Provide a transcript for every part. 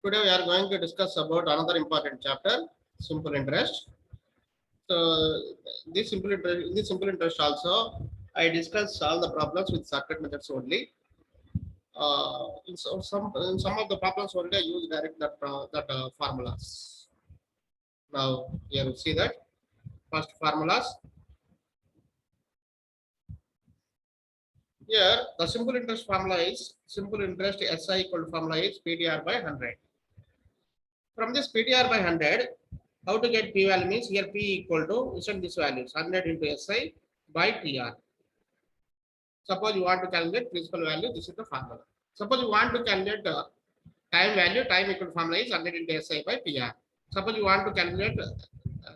Today we are going to discuss about another important chapter, simple interest. So in this simple interest also, I discuss all the problems with shortcut methods only. In some of the problems only I use direct formulas. Now here you see that first formulas. Here the simple interest formula is simple interest SI equal to formula is PTR by 100. From this PTR by 100, how to get P value means here P equal to send this values 100 into SI by TR. Suppose you want to calculate principal value, this is the formula. Suppose you want to calculate time value, time equal to formula is 100 into SI by TR. Suppose you want to calculate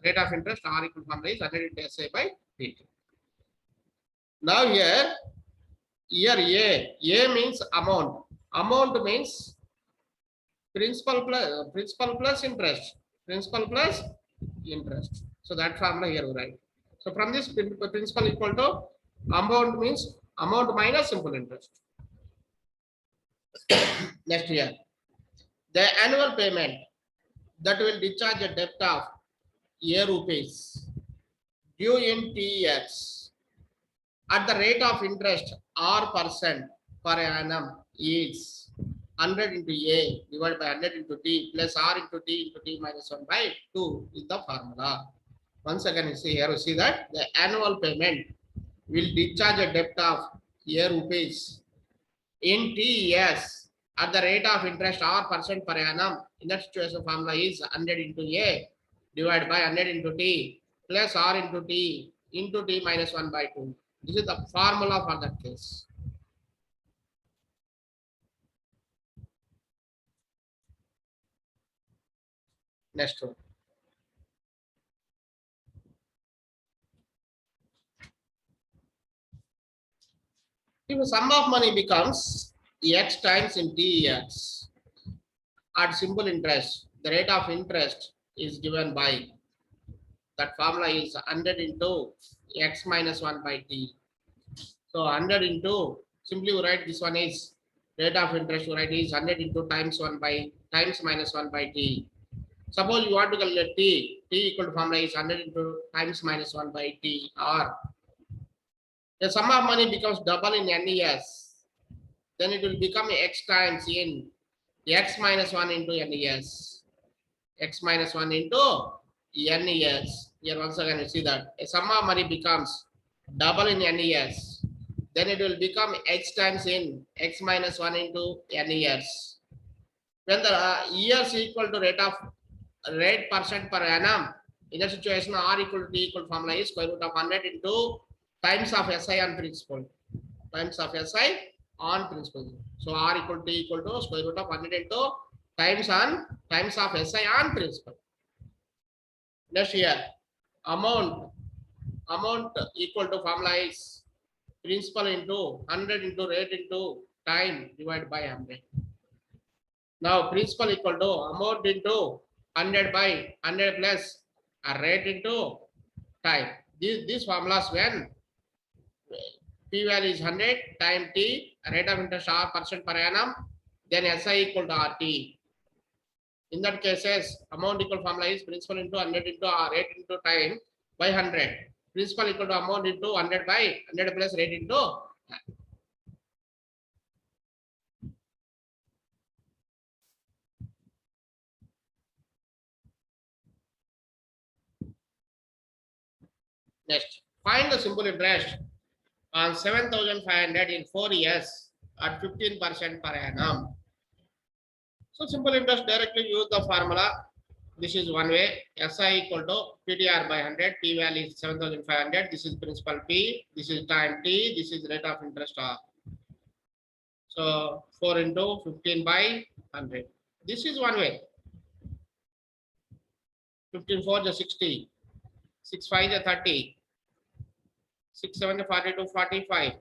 rate of interest, R equal to formula is 100 into SI by PT. Now here A means amount. Amount means principal plus interest. Principal plus interest. So that formula here we write. So from this principal equal to amount means amount minus simple interest. Next here, the annual payment that will discharge a debt of A rupees due in TS at the rate of interest R% per annum is 100 into A divided by 100 into T plus R into T minus 1 by 2 is the formula. Once again, you see here, you see that the annual payment will discharge a debt of A rupees in TS at the rate of interest R% per annum. In that situation, formula is 100 into A divided by 100 into T plus R into T minus 1 by 2. This is the formula for that case. Next one. If the sum of money becomes X times in TX at simple interest, the rate of interest is given by that formula is 100 into X minus 1 by T. So 100 into, simply we write this one is rate of interest, we write is 100 into times minus 1 by T. Suppose you want to calculate T equal to formula is 100 into times minus 1 by T, or the sum of money becomes double in NES, then it will become X times in X minus 1 into NES. X minus 1 into NES. Here once again you see that a sum of money becomes double in NES, then it will become X times in X minus 1 into NES. When the years equal to rate percent per annum, in that situation R equal to T equal to formula is square root of 100 into times of SI on principal. Times of SI on principal. So R equal to T equal to square root of 100 into times of SI on principal. Next here, amount equal to formula is principal into 100 into rate into time divided by 100. Now principal equal to amount into 100 by 100 plus a rate into time. These formulas when P value is 100 time T, rate of interest R% per annum, then SI equal to RT. In that cases, amount equal formula is principal into 100 into rate into time by 100. Principal equal to amount into 100 by 100 plus rate into time. Next, find the simple interest on 7,500 in 4 years at 15% per annum. So simple interest directly use the formula. This is one way. SI equal to PTR by 100. P value is 7,500. This is principal P. This is time T. This is rate of interest R. So 4 into 15 by 100. This is one way. 15 4 is 60. 6 5 is 30. 6 7 is 42 45.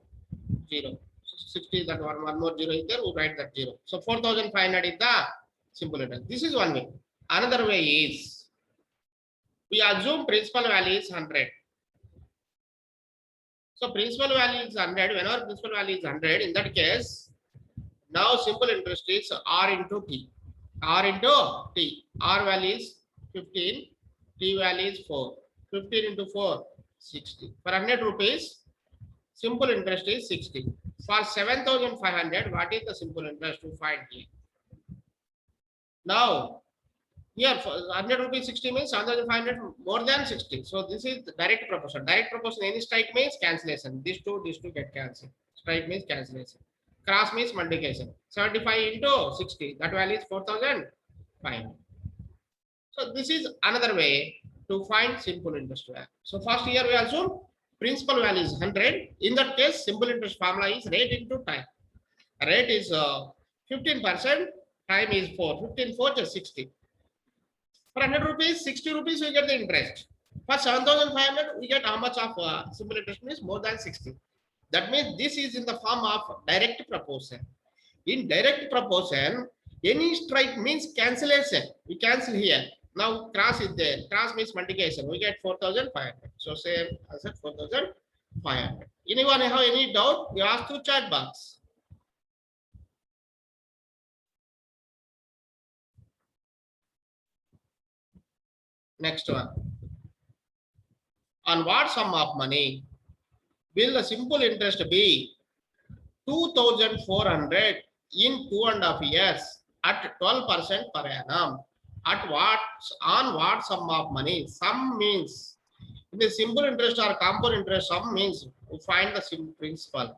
0. 60 is that one more 0 is there. We write that 0. So 4,500 is the simple interest. This is one way. Another way is we assume principal value is 100. So principal value is 100. Whenever principal value is 100, in that case, now simple interest is R into T. R into T. R value is 15, T value is 4. 15 into 4, 60. For 100 rupees, simple interest is 60. For 7,500, what is the simple interest to find here? Now, here for 100 rupees 60 means 1,500 more than 60. So this is the direct proportion. Direct proportion, any strike means cancellation. These two get cancelled. Strike means cancellation. Cross means multiplication. 75 into 60, that value is 4,500. So this is another way to find simple interest value. So first here we assume principal value is 100. In that case, simple interest formula is rate into time. Rate is 15%, time is 4. 15 4 just 60. For 100 rupees, 60 rupees we get the interest. For 7,500 we get how much of simple interest means more than 60. That means this is in the form of direct proportion. In direct proportion, any strike means cancellation. We cancel here. Now cross is there. Cross means multiplication. We get 4,500. So same as 4,500. Anyone have any doubt? You ask to chat box. Next one. On what sum of money will the simple interest be 2,400 in 2.5 years at 12% per annum? At what, on what sum of money? Sum means in the simple interest or compound interest, sum means we find the principal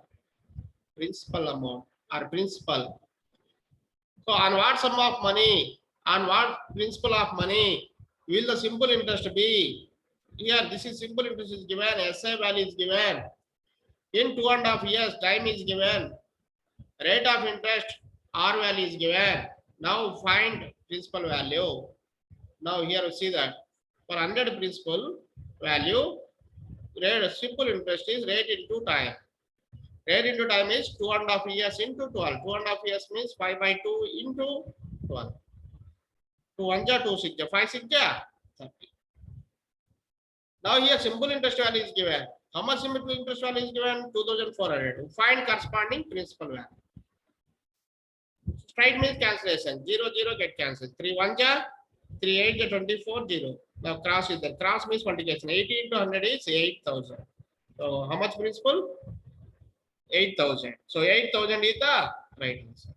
amount or principal. So on what sum of money, on what principal of money will the simple interest be? Here this is simple interest is given, SI value is given. In 2.5 years, time is given. Rate of interest, R value is given. Now find principal value. Now here we see that for 100 principal value, rate simple interest is rate into time. Rate into time is 2.5 years into 12. 2.5 years means 5 by 2 into 12. 2 1 ja 2 6 ja 5 6 ja 30. Now here simple interest value is given. How much simple interest value is given? 2,400. Find corresponding principal value. Straight means cancellation. 0 0 get cancelled. 3 1 ja 3 8 ja 24 0. Now cross is there. Cross means multiplication. 80 into 100 is 8,000. So how much principal? 8,000. So 8,000 is the right answer.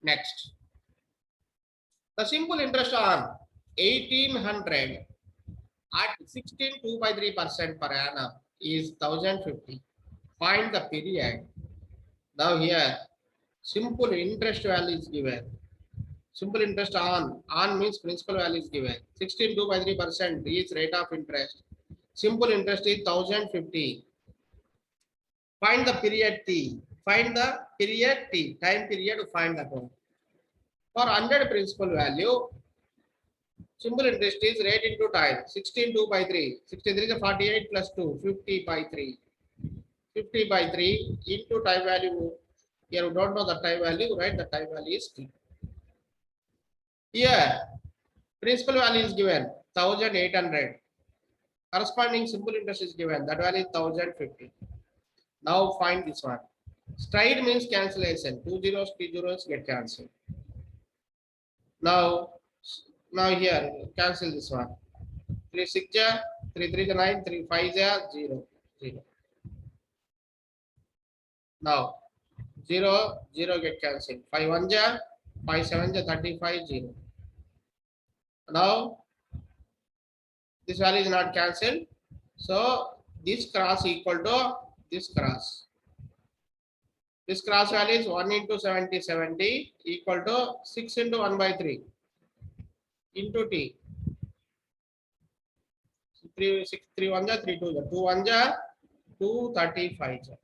Next, the simple interest on 1,800 at 16.253% per annum is 1,050. Find the period. Now here, simple interest value is given. Simple interest on means principal value is given. 16.253% is rate of interest. Simple interest is 1,050. Find the period T. Find the period T. Time period to find the amount. For 100 principal value, simple interest is rate into time. 16 by 3. 63 is 48 plus 2. 50 by 3. 50 by 3 into time value. Here we don't know the time value, right? The time value is T. Here, principal value is given 1,800. Corresponding simple interest is given. That value is 1,050. Now find this one. Straight means cancellation. 2 zeros, 3 zeros get cancelled. Now here cancel this one. 3 6 ja, 3 3 ja 9, 3 5 ja 0 0. Now 0 0 get cancelled. 5 1 ja, 5 7 ja 35 0. Now this value is not cancelled. So this cross equal to this cross. This cross value is 1 into 70 70 equal to 6 into 1 by 3 into T. 3 6 3 1 ja 3 2 ja 2 1 ja 2 35 ja.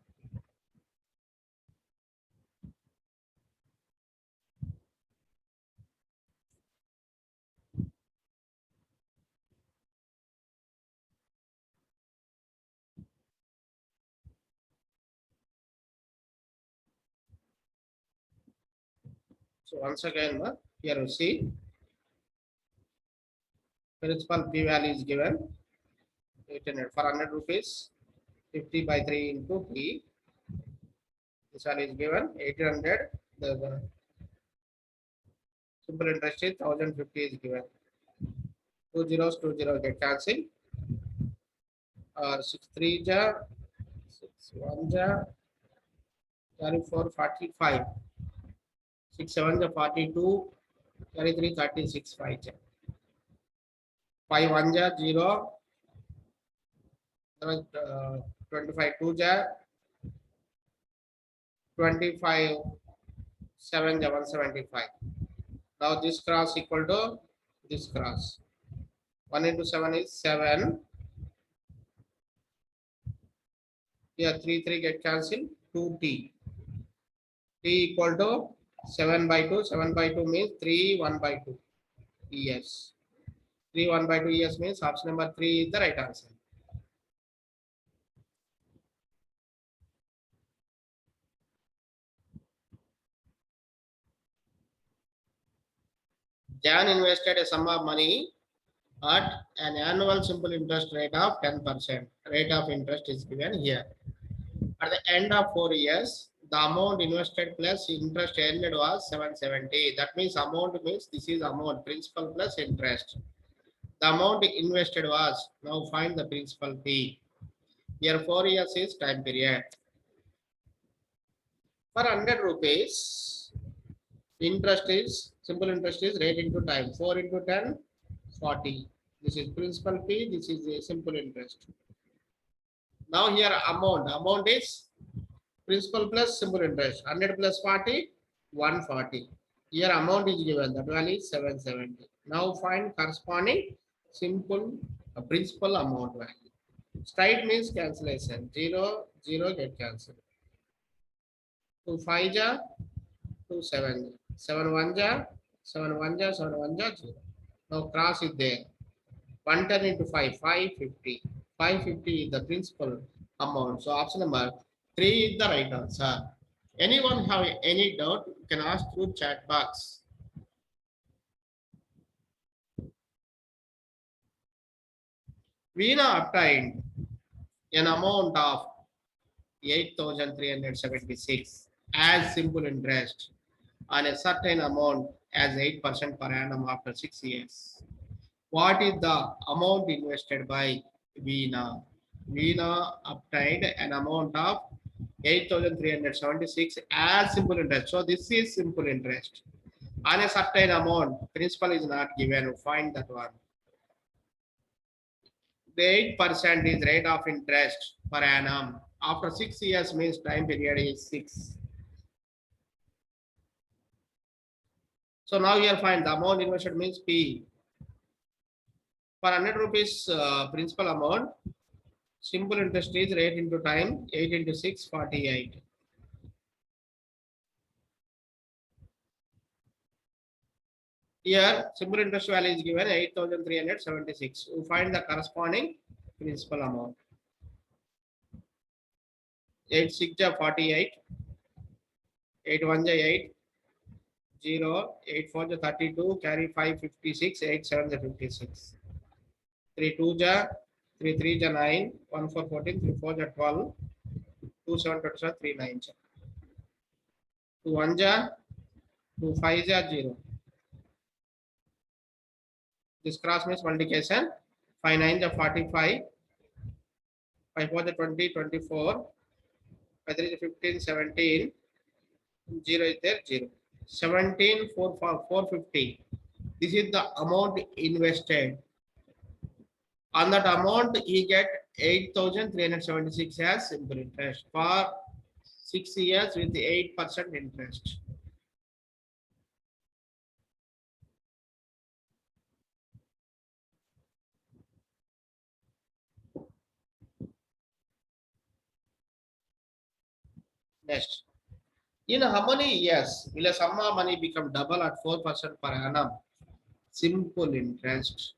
So once again, here you see principal P value is given. 800 for 100 rupees. 50 by 3 into T. This one is given 800. The simple interest is 1050 is given. Two zeros get cancelled. 6 3 ja, 6 1 ja, carry 4 45. 6 7 ja 42, carry 3 36 5 ja. 5 1 ja 0, 25 2 ja, 25 7 ja 175. Now this cross equal to this cross. 1 into 7 is 7. Here 3 3 get cancelled. 2t. T equal to 7 by 2. 7 by 2 means 3 1 by 2. Yes. 3 1 by 2 yes means option number 3 is the right answer. Jan invested a sum of money at an annual simple interest rate of 10%. Rate of interest is given here. At the end of 4 years, the amount invested plus interest earned was 770. That means amount means this is amount, principal plus interest. The amount invested was, now find the principal P. Here 4 years is time period. For 100 rupees, interest is, simple interest is rate into time. 4 into 10, 40. This is principal P, this is a simple interest. Now here amount is principal plus simple interest. 100 plus 40, 140. Here amount is given, that value is 770. Now find corresponding simple principal amount value. Straight means cancellation. 0, 0 get cancelled. 2 5 ja, 2 7 ja. 7 1 ja, 7 1 ja, 7 1 ja, 0. Now cross is there. 110 into 5, 550. 550 is the principal amount. So option number 3 is the right answer. Anyone have any doubt, you can ask through chat box. Veena obtained an amount of 8,376 as simple interest on a certain amount as 8% per annum after 6 years. What is the amount invested by Veena? Veena obtained an amount of 8,376 as simple interest. So this is simple interest. On a certain amount, principal is not given. Find that one. The 8% is rate of interest per annum. After 6 years means time period is 6. So now you will find the amount invested means P. For 100 rupees principal amount, simple interest is rate into time, 8 into 6, 48. Here, simple interest value is given 8,376. We find the corresponding principal amount. 8 6 ja 48, 8 1 ja 8, 0, 8 4 ja 32, carry 5 56, 8 7 ja 56. 3 2 ja, 3 3 ja 9, 1 4 14, 3 4 ja 12, 2 7 27, 3 9 ja. 2 1 ja, 2 5 ja 0. This cross means multiplication. 5 9 ja 45, 5 4 ja 20, 24, 5 3 ja 15, 17, 0 is there, 0. 17 4 450. This is the amount invested. On that amount, he get 8,376 as simple interest for 6 years with 8% interest. Next, in how many years will a sum of money become double at 4% per annum? Simple interest.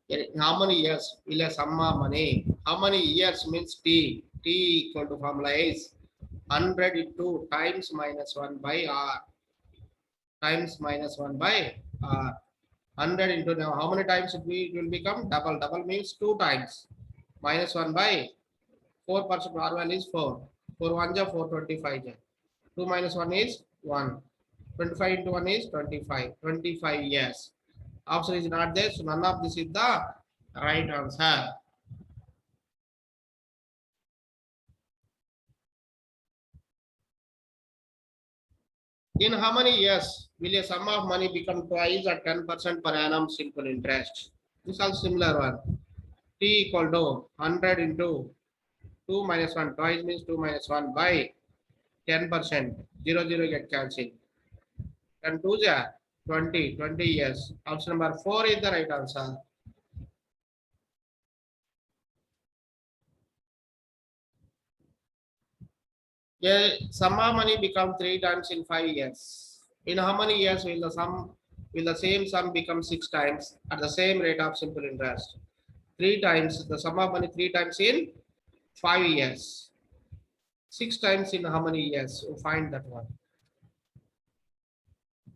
In how many years will a sum of money? How many years means T? T equal to formula is 100 into times minus 1 by R times minus 1 by R. 100 into now how many times it will become double. Double means 2 times. Minus 1 by 4% R value is 4. 4 1 ja 425 ja. 2 minus 1 is 1. 25 into 1 is 25. 25 years. Option is not there, so none of this is the right answer. In how many years will a sum of money become twice at 10% per annum simple interest? This is also similar one. T equal to 100 into 2 minus 1. Twice means 2 minus 1 by 10%. 0, 0 get cancelled. And 2 ja 20. 20 years. Option number 4 is the right answer. Yeah, sum of money become 3 times in 5 years. In how many years will the same sum become 6 times at the same rate of simple interest? 3 times the sum of money 3 times in 5 years. 6 times in how many years? You find that one.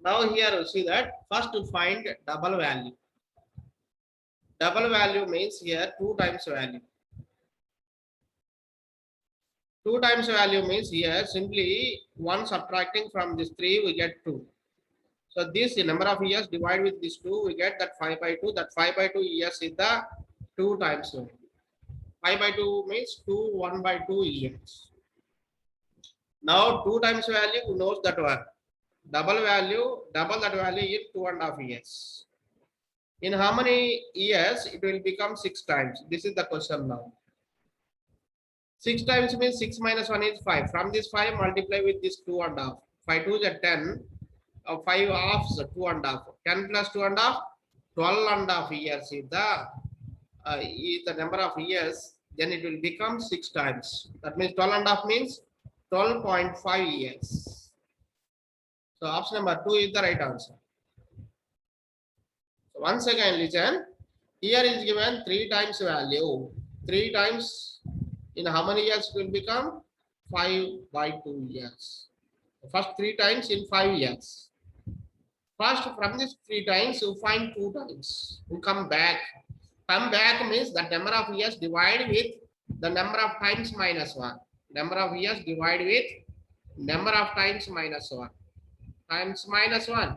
Now here you see that first to find double value. Double value means here 2 times value. 2 times value means here simply 1 subtracting from this 3 we get 2. So this the number of years divided with this 2 we get that 5 by 2. That 5 by 2 years is the 2 times value. 5 by 2 means 2 1 by 2 years. Now 2 times value knows that one. Double value, double that value in 2.5 years. In how many years it will become 6 times? This is the question now. 6 times means 6 minus 1 is 5. From this 5 multiply with this 2.5. 5 2 is 10. 5 halves 2.5. 10 plus 2.5, 12.5 years is the number of years. Then it will become 6 times. That means 12.5 means 12.5 years. So option number 2 is the right answer. So once again listen. Here is given 3 times value. 3 times in how many years it will become? 5 by 2 years. First 3 times in 5 years. First from this 3 times you find 2 times. You come back. Come back means the number of years divided with the number of times minus 1. Number of years divided with number of times minus 1. Times minus 1.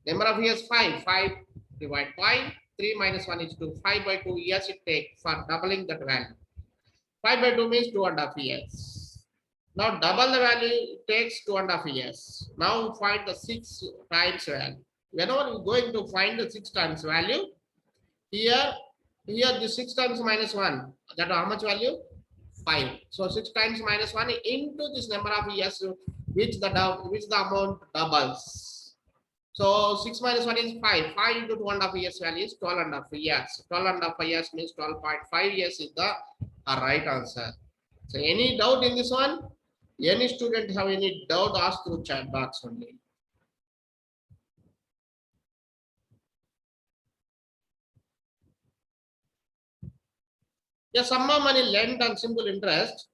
Number of years 5. 5 divide 5. 3 minus 1 is 2. 5 by 2 years it takes for doubling that value. 5 by 2 means 2.5 years. Now double the value it takes 2.5 years. Now find the 6 times value. Whenever you are going to find the 6 times value, here the 6 times minus 1, that how much value? 5. So 6 times minus 1 into this number of years which the amount doubles. So 6 minus 1 is 5. 5 into 2.5 years value is 12.5 years. 12.5 years means 12.5 years is the right answer. So any doubt in this one? Any student have any doubt, ask through chat box only. The sum of money lent on simple interest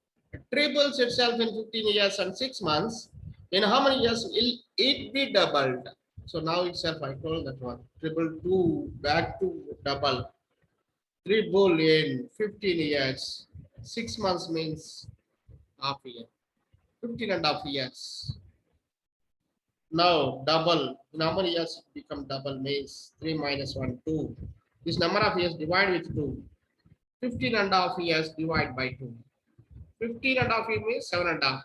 triples itself in 15 years and 6 months. In how many years will it be doubled? So now itself I told that one. Triple 2 back to double. Triple in 15 years. 6 months means half year. 15.5 years. Now double. In how many years it become double means 3 minus 1, 2. This number of years divide with 2. 15.5 years divide by 2. 15.5 means 7.5.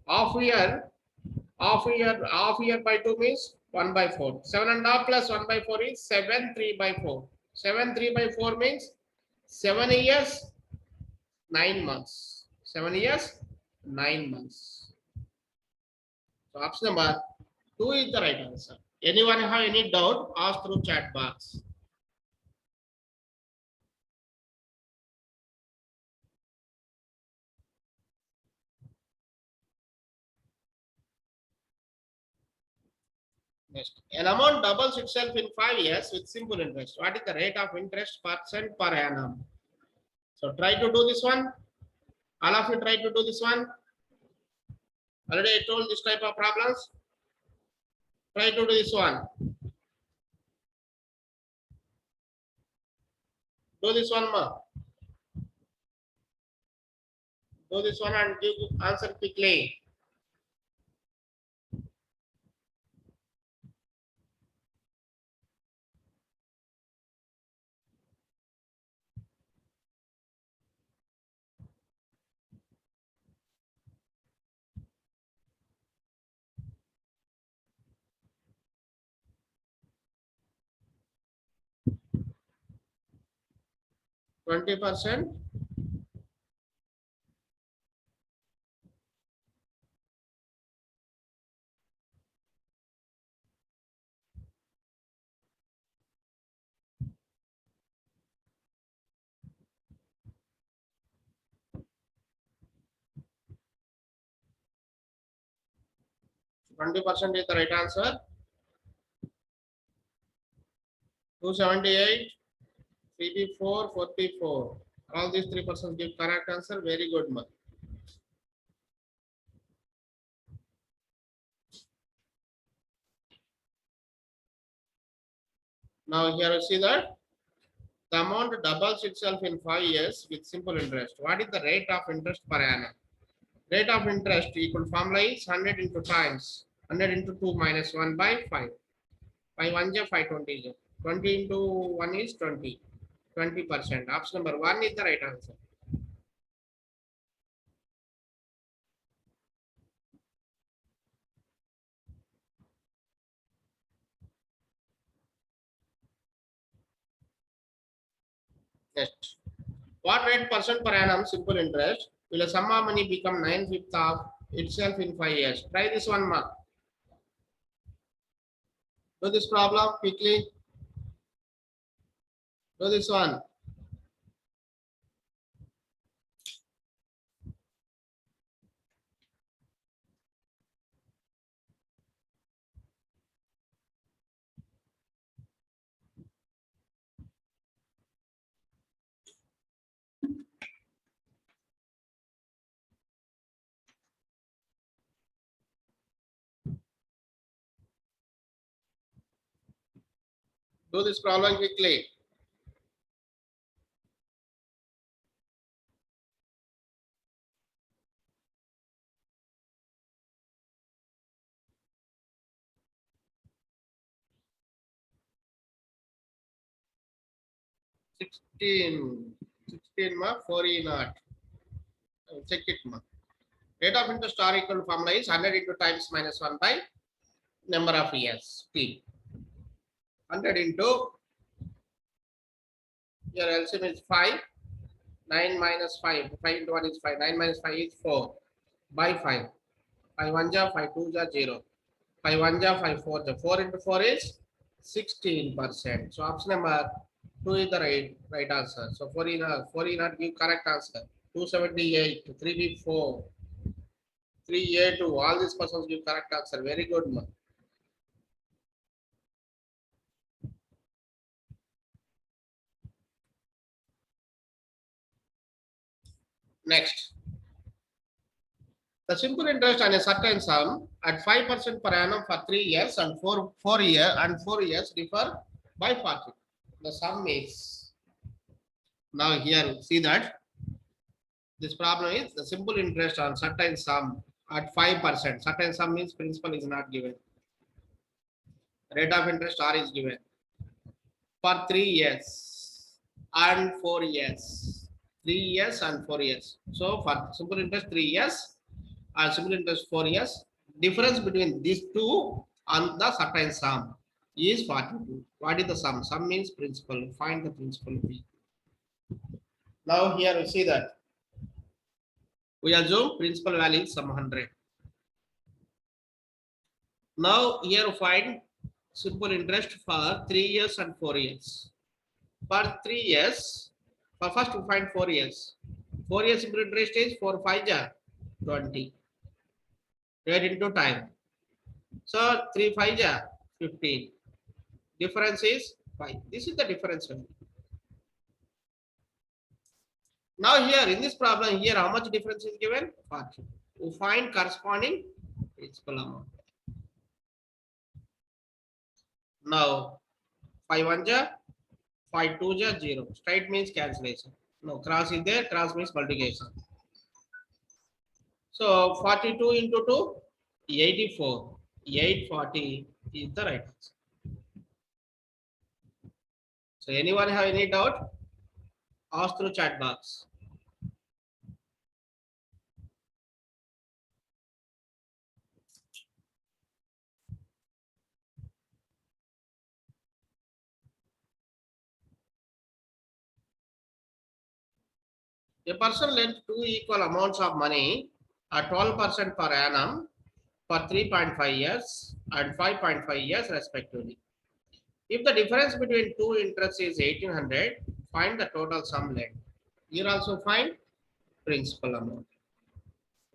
Half year by 2 means 1 by 4. 7.5 plus 1 by 4 is 7, 3 by 4. 7, 3 by 4 means 7 years, 9 months. 7 years, 9 months. So option number 2 is the right answer. Anyone have any doubt? Ask through chat box. Next, an amount doubles itself in 5 years with simple interest. What is the rate of interest percent per annum? So try to do this one. All of you try to do this one. Already I told this type of problems. Try to do this one. Do this one, ma. Do this one and give answer quickly. %20. 20% is the right answer. 278, 3B4, 44. All these 3% give correct answer. Very good, ma. Now here you see that the amount doubles itself in 5 years with simple interest. What is the rate of interest per annum? Rate of interest equal formula is 100 into times 100 into 2 minus 1 by 5. 5 1 is 520. 20 into 1 is 20. 20%. Option number 1 is the right answer. Next. What rate percent per annum simple interest will a sum of money become 9/5 of itself in 5 years? Try this one, ma. Do this problem quickly. Do this one. Do this problem quickly. Sixteen. 16 ma 4 e not. Check it ma. Rate of interest R equal to formula is 100 into times minus 1 by number of years. T. 100 into your LCM is 5. 9 minus 5. 5 into 1 is 5. 9 minus 5 is 4 by 5. 5 1 ja 5 2 ja 0. 5 1 ja 5 4 ja. 4 into 4 is 16%. So option number 2 is the right answer. So 4 e not give correct answer. 278, 3B4, 3A2. All these persons give correct answer. Very good, ma. Next. The simple interest on a certain sum at 5% per annum for 3 years and 4 years differ by 40. The sum is now here see that this problem is the simple interest on certain sum at 5%. Certain sum means principal is not given. Rate of interest R is given for 3 years and 4 years. 3 years and 4 years. So for simple interest 3 years and simple interest 4 years. Difference between these two on the certain sum is 42. What is the sum? Sum means principal. Find the principal P. Now here we see that we assume principal value is some 100. Now here we find simple interest for 3 years and 4 years. For 3 years, for first we find 4 years. 4 years simple interest is 4 5 ja 20. Divided into time. So 3 5 ja 15. Difference is 5. This is the difference value. Now here in this problem here how much difference is given? 40. We find corresponding principal amount. Now 5 1 ja 5 2 is 0. Straight means cancellation. No, cross is there, cross means multiplication. So 42 into 2, 84. 840 is the right answer. So anyone have any doubt? Ask through chat box. A person lent two equal amounts of money at 12% per annum for 3.5 years and 5.5 years respectively. If the difference between two interests is 1800, find the total sum lent. Here also find principal amount.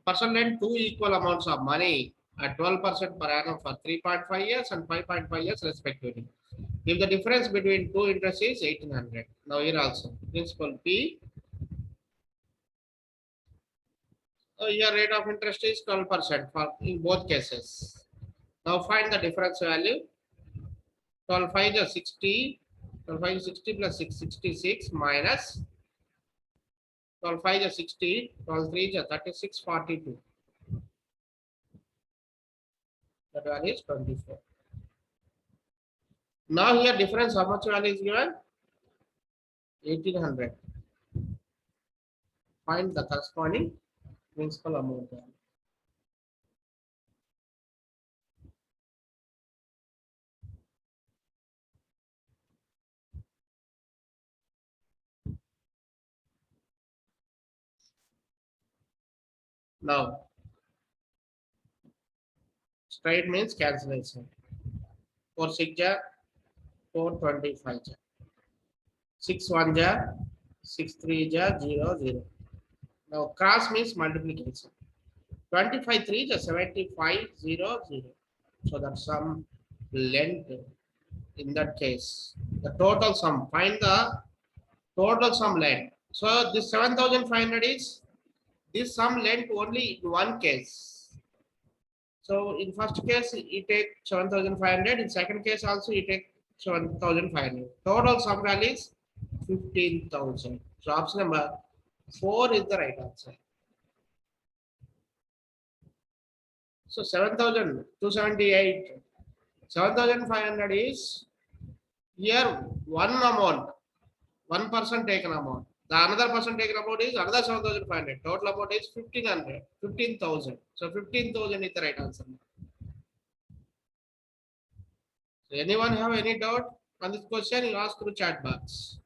Person lent two equal amounts of money at 12% per annum for 3.5 years and 5.5 years respectively. If the difference between two interests is 1800. Now here also principal P. Your rate of interest is 12% for in both cases. Now find the difference value. 12 5 is 60. 12 5 is 60 plus 6 66 minus 12 5 is 60. 12 3 is 36 42. That value is 24. Now here difference how much value is given? 1800. Find the corresponding principal amount value. Now straight means cancellation. 4 6 ja 425 ja 6 1 ja 6 3 ja 0 0. Now cross means multiplication. 25 3 is 75 0 0. So that's some length in that case. The total sum. Find the total sum length. So this 7500 is this sum length only in one case. So in first case you take 7500. In second case also you take 7500. Total sum value is 15,000. So option number 4 is the right answer. So 7,278, 7,500 is here one amount, 1% taken amount. The another person taken amount is another 7,500. Total amount is 1,500, 15,000. So 15,000 is the right answer. So anyone have any doubt on this question? You ask through chat box.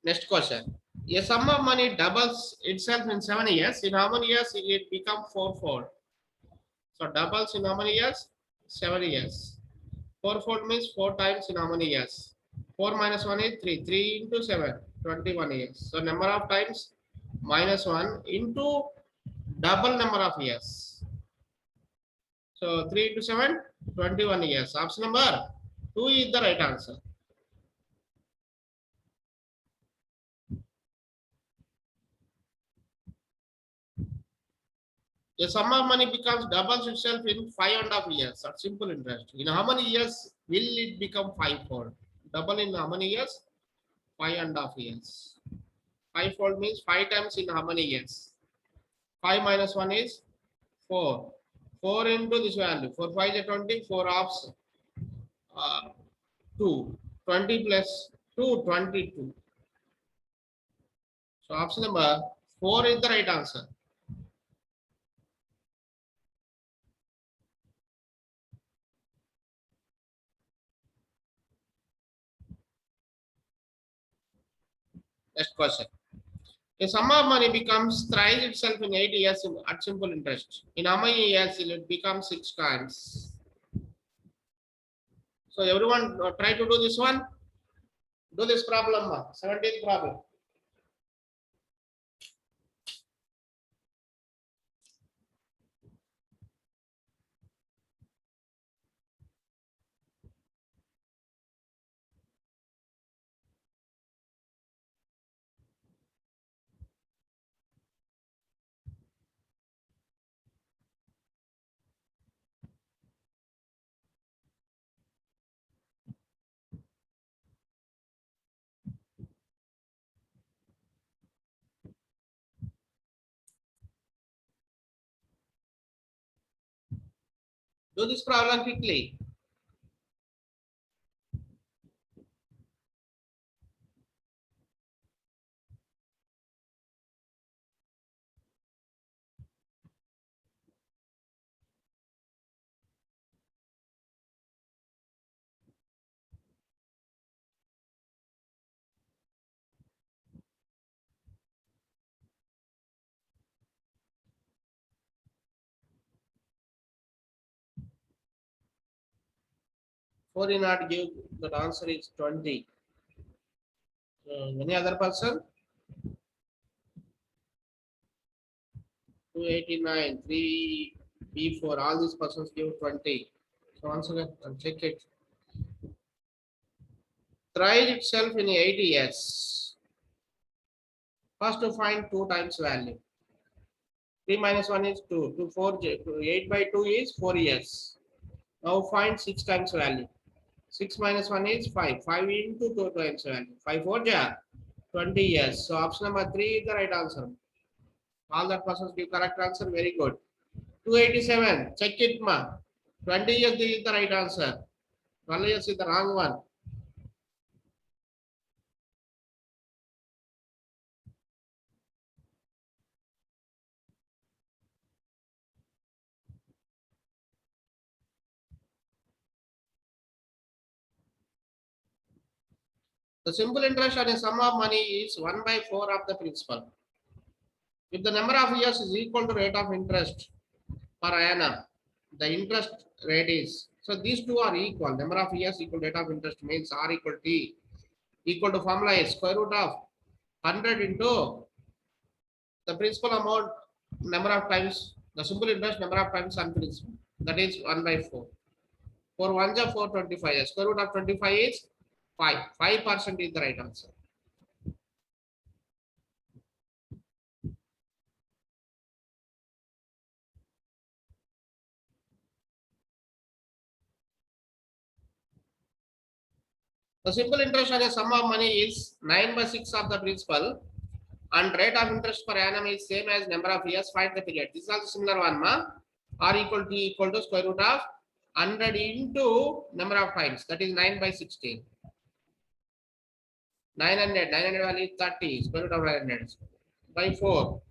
Next question. A sum of money doubles itself in 7 years. In how many years it become fourfold? So doubles in how many years? 7 years. Fourfold means 4 times in how many years? 4 minus 1 is 3. 3 into 7, 21 years. So number of times minus 1 into double number of years. So 3 into 7, 21 years. Option number 2 is the right answer. A sum of money becomes doubles itself in 5.5 years at simple interest. In how many years will it become fivefold? Double in how many years? 5.5 years. Fivefold means 5 times in how many years? 5 minus 1 is 4. 4 into this value. 4 5 is 20. 4 halves 2. 20 plus 2, 22. So option number 4 is the right answer. Next question. A sum of money becomes thrice itself in 8 years at simple interest. In how many years will it become 6 times? So everyone try to do this one. Do this problem. 17th problem. Do this problem quickly. Four in not give, the answer is 20. Any other person? 289, 3B4, all these persons give 20. So once again, check it. Tried itself in 80 years. First to find 2 times value. 3 minus 1 is 2. 2, 4, 8 by 2 is 4 years. Now find 6 times value. 6 minus 1 is 5. 5 into 2 times value. 5 4 ja 20 years. So option number 3 is the right answer. All that persons give correct answer. Very good. 287. Check it, ma. 20 years is the right answer. 12 years is the wrong one. The simple interest on a sum of money is 1 by 4 of the principal. If the number of years is equal to rate of interest per annum, the interest rate is, so these two are equal. Number of years equal rate of interest means R equal T equal to formula is square root of 100 into the principal amount number of times, the simple interest number of times on principal. That is 1 by 4. For 1 is 425. Square root of 25 is 5. 5% is the right answer. The simple interest on a sum of money is 9 by 6 of the principal and rate of interest per annum is same as number of years. Find the period. This is also similar one, ma. R equal to T equal to square root of 100 into number of times. That is 9 by 16. 900 value is 30. Square root of 900 by 4.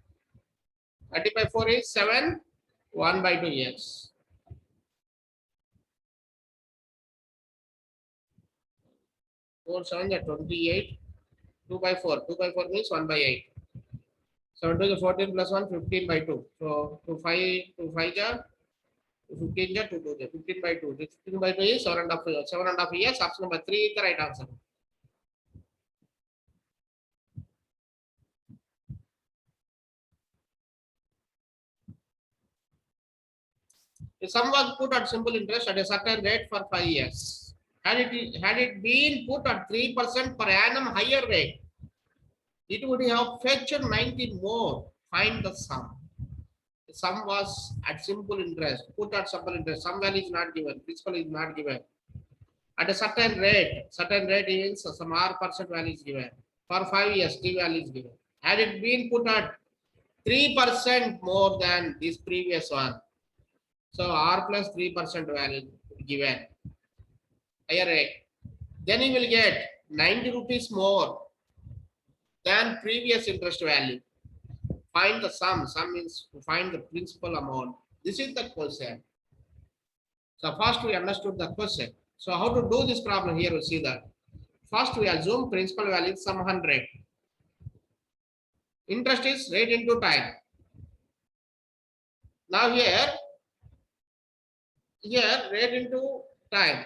30 by 4 is 7. 1 by 2 years. 4 7 is 28. 2 by 4. 2 by 4 means 1 by 8. 7 to the 14 plus 1, 15 by 2. So 2 5 ja 15 ja 2 2 ja 15 by 2. 15 by 2 is 7.5 years. Option number 3 is the right answer. The sum was put at simple interest at a certain rate for 5 years. Had it been put at 3% per annum higher rate, it would have fetched 90 more. Find the sum. The sum was at simple interest, put at simple interest. Some value is not given, principal is not given. At a certain rate means some R% value is given. For 5 years, T value is given. Had it been put at 3% more than this previous one, so R plus 3% value given, higher rate, then you will get 90 rupees more than previous interest value. Find the sum. Sum means to find the principal amount. This is the question. So first we understood the question. So how to do this problem here? We see that. First we assume principal value is some 100. Interest is rate into time. Now here rate into time.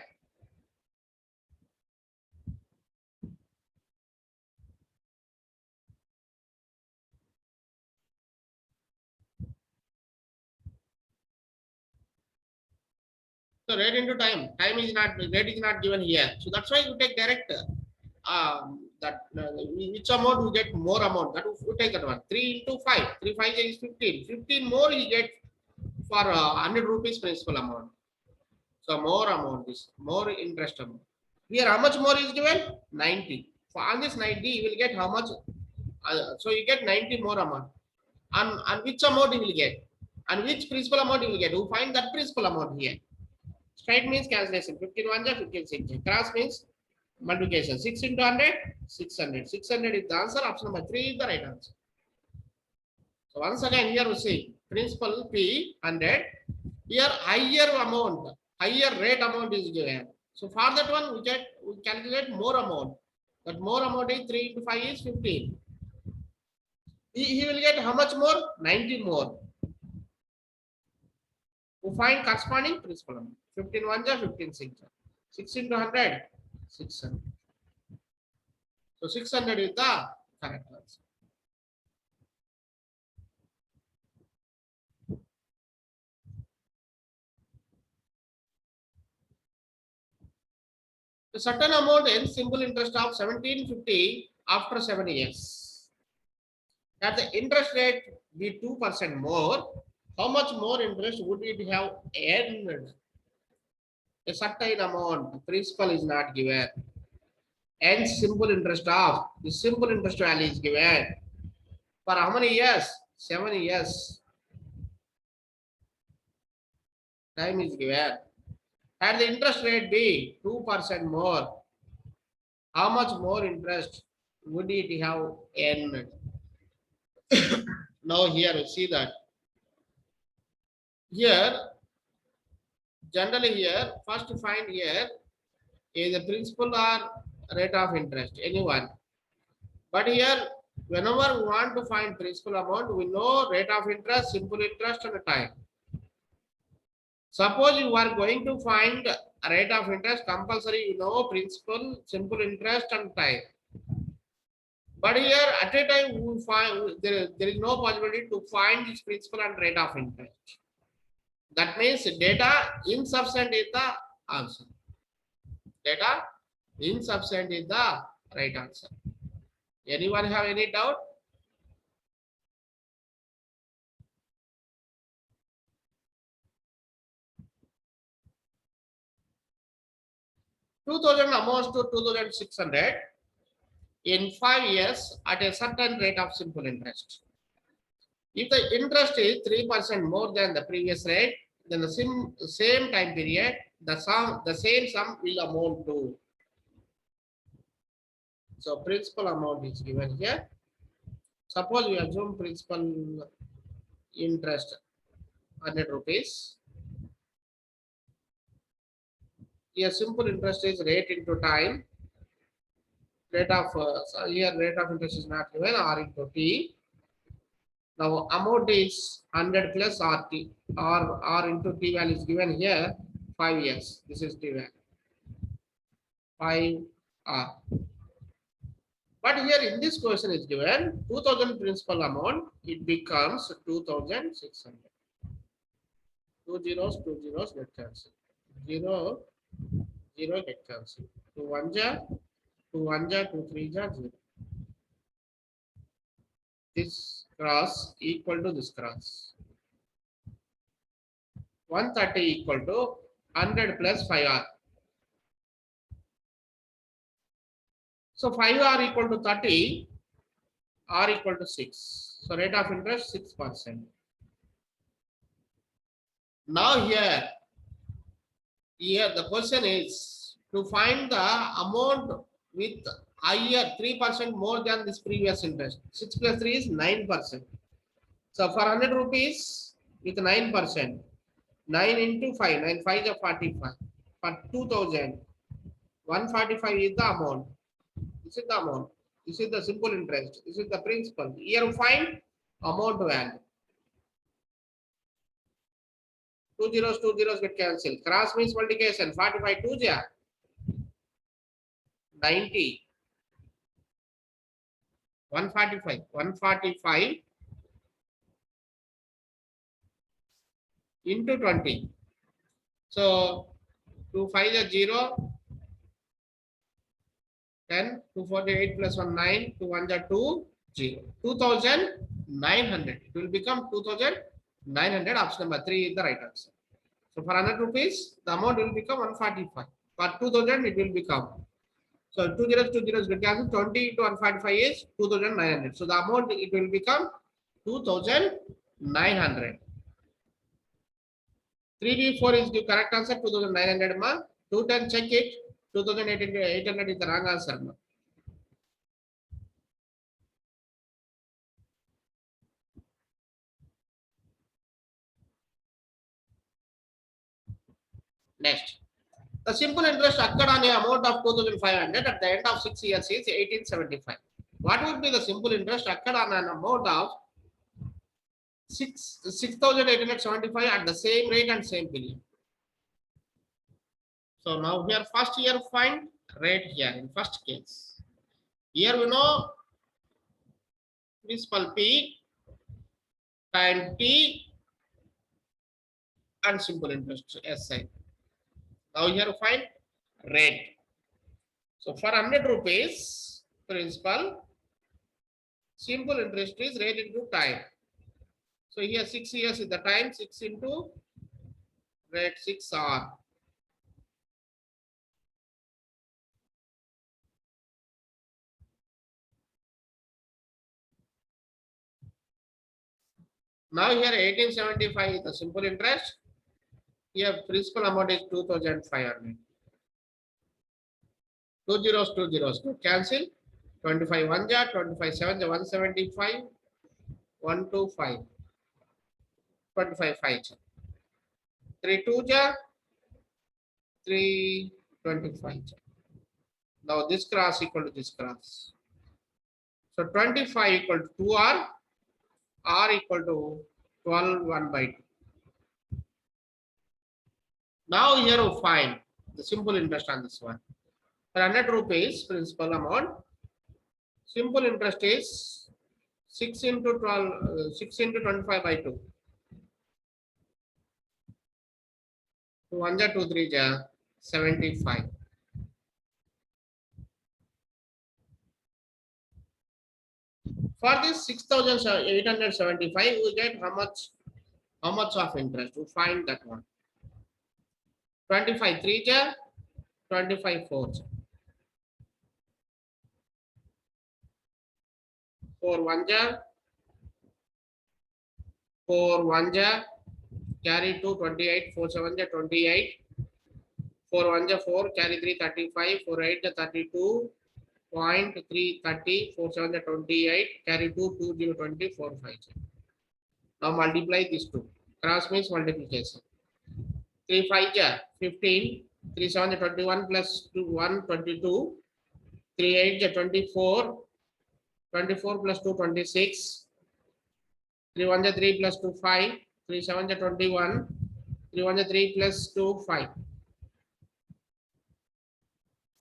So rate into time. Rate is not given here. So that's why you take direct which amount you get more amount. That you take that one. 3 into 5. 3 5 is 15. 15 more you get for 100 rupees principal amount. So more amount is more interest amount. Here how much more is given? 90. For on this 90 you will get how much? So you get 90 more amount. And which amount you will get? And which principal amount you will get? You find that principal amount here. Straight means cancellation. 15 1 ja 15 6 ja. Cross means multiplication. 6 into 100, 600. 600 is the answer. Option number 3 is the right answer. So once again here we see principal P 100. Here higher amount, higher rate amount is given. So for that one we calculate more amount. That more amount is 3 into 5 is 15. He will get how much more? 90 more. We find corresponding principal amount. 15 1 ja 15 6 ja. 6 into 100, 600. So 600 is the correct answer. A certain amount in simple interest of 1750 after 7 years. That the interest rate be 2% more, how much more interest would it have earned? A certain amount, principal is not given. And simple interest of the simple interest value is given. For how many years? 7 years. Time is given. Had the interest rate be 2% more, how much more interest would it have earned? Now here you see that here generally here first to find here is the principal or rate of interest, anyone. But here whenever we want to find principal amount, we know rate of interest, simple interest and time. Suppose you are going to find a rate of interest, compulsory you know principal, simple interest and time. But here at a time we find there is no possibility to find this principal and rate of interest. That means data insufficient is the answer. Data insufficient is the right answer. Anyone have any doubt? $2,000 amounts to 2,600 in 5 years at a certain rate of simple interest. If the interest is 3% more than the previous rate, then the same time period, the same sum will amount to. So principal amount is given here. Suppose we assume principal interest 100 rupees. Here simple interest is rate into time. Rate of so here rate of interest is not given, R into T. Now amount is 100 plus RT, R into T value is given here 5 years. This is T value 5 R. But here in this question is given 2,000 principal amount, it becomes 2,600. 2 zeros get cancelled. 0 0 get cancelled. 2 1 ja 2 1 ja 2 3 ja 0. This cross equal to this cross. 130 equal to 100 plus 5R. So 5R equal to 30, R equal to 6. So rate of interest 6%. Now here the question is to find the amount with higher 3% more than this previous interest. 6 plus 3 is 9%. So for 100 rupees with 9%, 9 into 5, 9 5 is 45. For 2,000, 145 is the amount. This is the amount. This is the simple interest. This is the principal. Here we find amount value. 2 zeros get cancelled. Cross means multiplication. 45 2 ja 90. 145 into 20. So 2 5 is 0. 10, 248 plus 1 9, 2 1 is 2 0. 2,900. It will become 2,900. Option number 3 is the right answer. So for 100 rupees, the amount will become 145. For 2,000, it will become. So 2 zeros get cancelled. 20 into 145 is 2,900. So the amount it will become 2,900. 3D4 is the correct answer, 2900 ma. 210 check it, 2800 is the wrong answer ma. Next, the simple interest occurred on an amount of 2500 at the end of 6 years is 1875. What would be the simple interest occurred on an amount of 6875 at the same rate and same period? So now here first year find rate here in first case. Here we know principal P, time T, and simple interest SI. Now here find rate. So for 100 rupees principal, simple interest is rate into time. So here 6 years is the time, 6 into rate 6R. Now here 1875 is the simple interest. Here principal amount is 2500. 2 zeros to cancel. 25 1 ja, 25 7 ja, 175, 125, 25 5 ja. 3 2 ja, 325 ja. Now this cross equal to this cross. So 25 equal to 2R, R equal to 12 1 by 2. Now here we find the simple interest on this one. For 100 rupees principal amount, simple interest is 6 into 12, 6 into 25 by 2. 2 1 ja, 2 3 ja, 75. For this 6875, we get how much of interest? We find that one. 25 3 ja, 25 4 ja. 4 1 ja, 4 1 ja, carry 2 28, 4 7 ja 28, 4 1 ja 4, carry 3 35, 4 8 ja 32, 0.3 30, 4 7 ja 28, carry 2 2 0 20, 4 5 ja. Now multiply these two. Cross means multiplication. 3 5 ja 15, 3 7 ja 21 plus 2 1 22, 3 8 ja 24, 24 plus 2 26, 3 1 ja 3 plus 2 5, 3 7 ja 21, 3 1 ja 3 plus 2 5.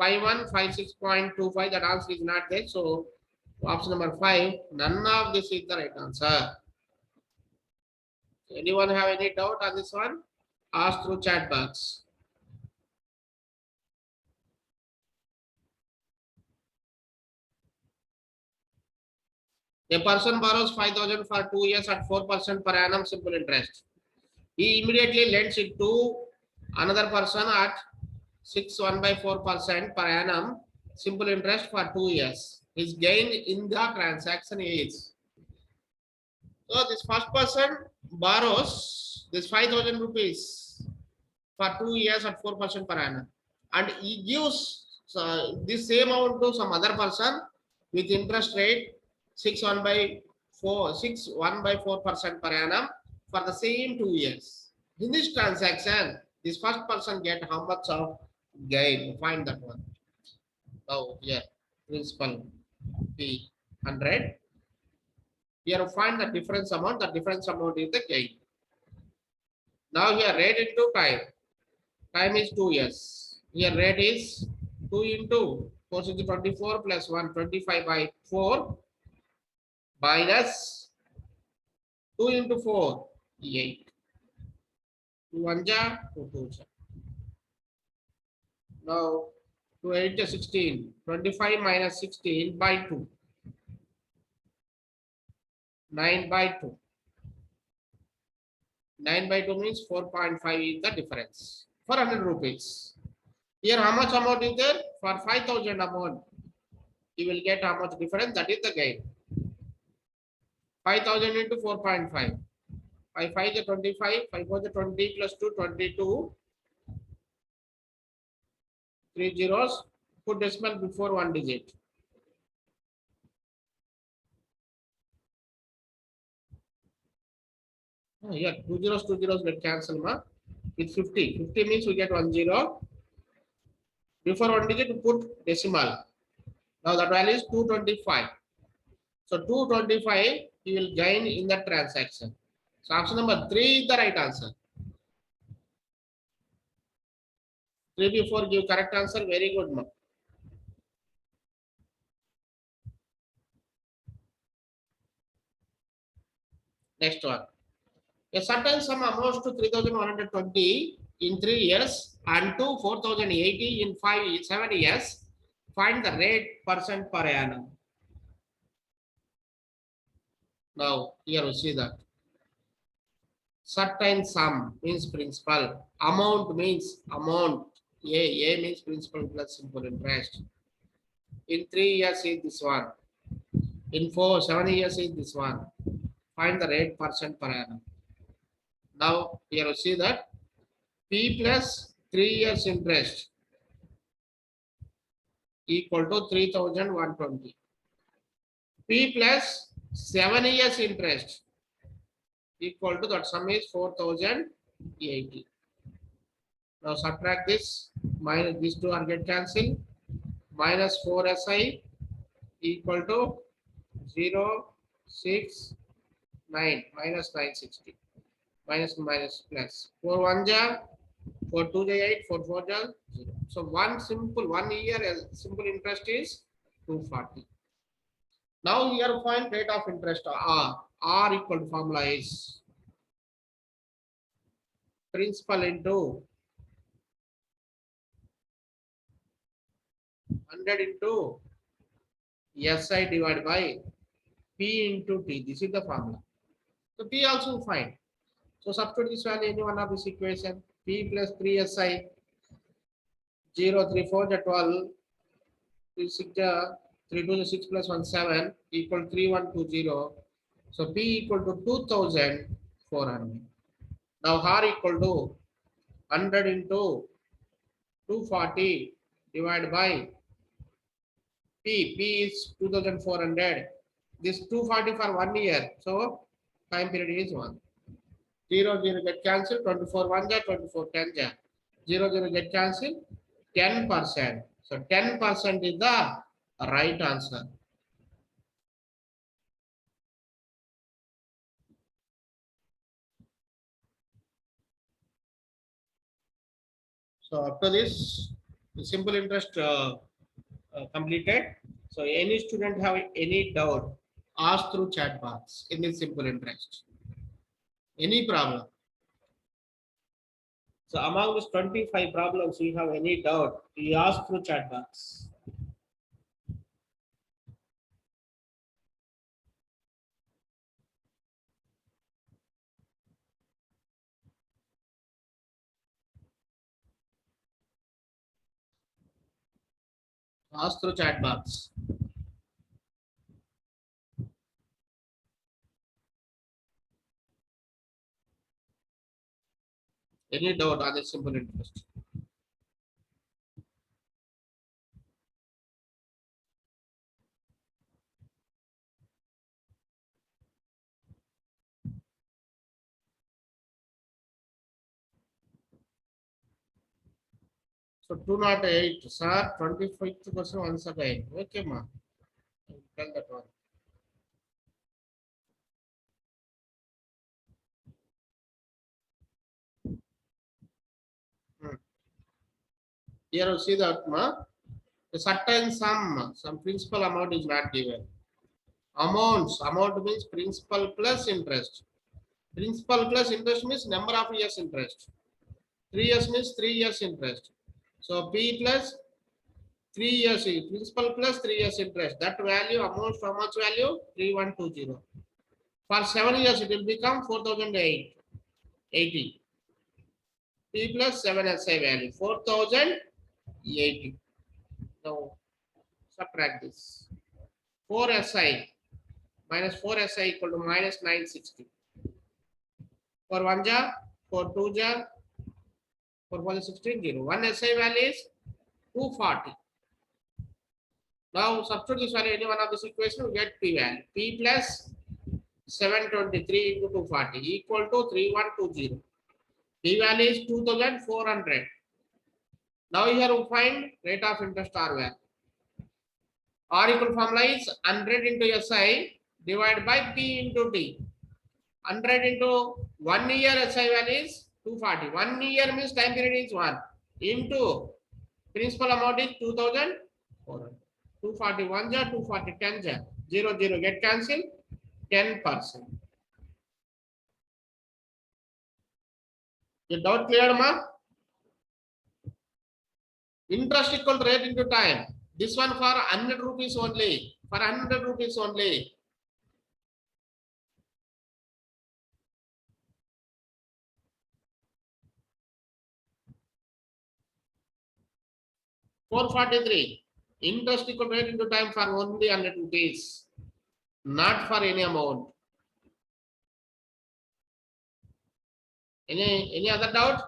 5156.25, that answer is not there. So option number 5, none of this is the right answer. Anyone have any doubt on this one? Ask through chat box. A person borrows 5,000 for 2 years at 4% per annum simple interest. He immediately lends it to another person at 6 1 by 4% per annum simple interest for 2 years. His gain in the transaction is. So this first person borrows this 5,000 rupees for 2 years at 4% per annum, and he gives this same amount to some other person with interest rate 6 1 by 4% per annum for the same 2 years. In this transaction, this first person get how much of gain? Find that one. Now here, principal P 100. Here find the difference amount. The difference amount is the gain. Now here rate into time. Time is 2 years. Here rate is 2 into 4 6 24 plus 1 25 by 4 minus 2 into 4 8. 2 1 ja, 2 2 ja. Now 2 8 ja 16. 25 minus 16 by 2. 9 by 2. 9 by 2 means 4.5 is the difference. 400 rupees. Here how much amount is there? For 5,000 amount, you will get how much difference, that is the gain. 5,000 into 4.5. 5 5 is 25, 5 4 is 20 plus 2, 22. 3 zeros. Put decimal before one digit. Oh, yeah, two zeros get cancelled, ma. With 50. 50 means we get 1 0. Before one digit, put decimal. Now that value is 225. So 225 you will gain in the transaction. So option number 3 is the right answer. 3 before give correct answer. Very good, ma. Next one. A certain sum amounts to 3,120 in 3 years and to 4,080 in 7 years. Find the rate percent per annum. Now here we see that. Certain sum means principal. Amount means amount. A means principal plus simple interest. In 3 years is this one. In 7 years is this one. Find the rate percent per annum. Now here you see that P plus 3 years interest equal to 3,120. P plus 7 years interest equal to that sum is 4,080. Now subtract this, minus these two are get cancelled. Minus 4 SI equal to 0, 6, 9, minus 960. Minus plus. 4 1 ja, 4 2 ja 8, 4 4 ja 0. So one simple 1 year simple interest is 240. Now here find rate of interest R. R equal to formula is principal into 100 into SI divided by P into T. This is the formula. So P also find. So substitute this value any one of this equation. P plus 3 SI 0 3 4 12 3 6 3 2 6 plus 1 7 equal 3120. So P equal to 2400. Now R equal to 100 into 240 divided by P. P is 2400. This 240 for 1 year. So time period is 1. 0 0 get cancelled. 24 1 ja 24 10 ja. 0 0 get cancelled. 10%. So 10% is the right answer. So after this, the simple interest completed. So any student have any doubt, ask through chat box in this simple interest. Any problem. So among these 25 problems, you have any doubt, you ask through chat box. Ask through chat box. Any doubt on this simple interest? So 208, sir, 25th question once again. Okay, ma. Tell that one. Here you see that, ma. A certain sum, some principal amount is not given. Amount means principal plus interest. Principal plus interest means number of years interest. 3 years means 3 years interest. So P plus 3 years principal plus 3 years interest. That value amounts to how much value? 3120. For 7 years it will become 4080. P plus 7 SI value 4080. Now subtract this. 4 SI minus 4 SI equal to minus 960. For 1 jar, for 2 jar, for 116 0. One SI value is 240. Now substitute this value in any one of this equation, we get P value. P plus 723 into 240 equal to 3120. P value is 2400. Now here we find rate of interest R value. R equal formula is 100 into SI divided by P into T. 100 into 1 year SI value is 240. 1 year means time period is 1 into principal amount is 2400. 240 1 jar, 240 10 jar. 0 0 get cancelled. 10%. Your doubt clear, ma? Interest equal to rate into time. This one for 100 rupees only. For 100 rupees only. $443. Interest equal to rate into time for only 100 rupees. Not for any amount. Any other doubt?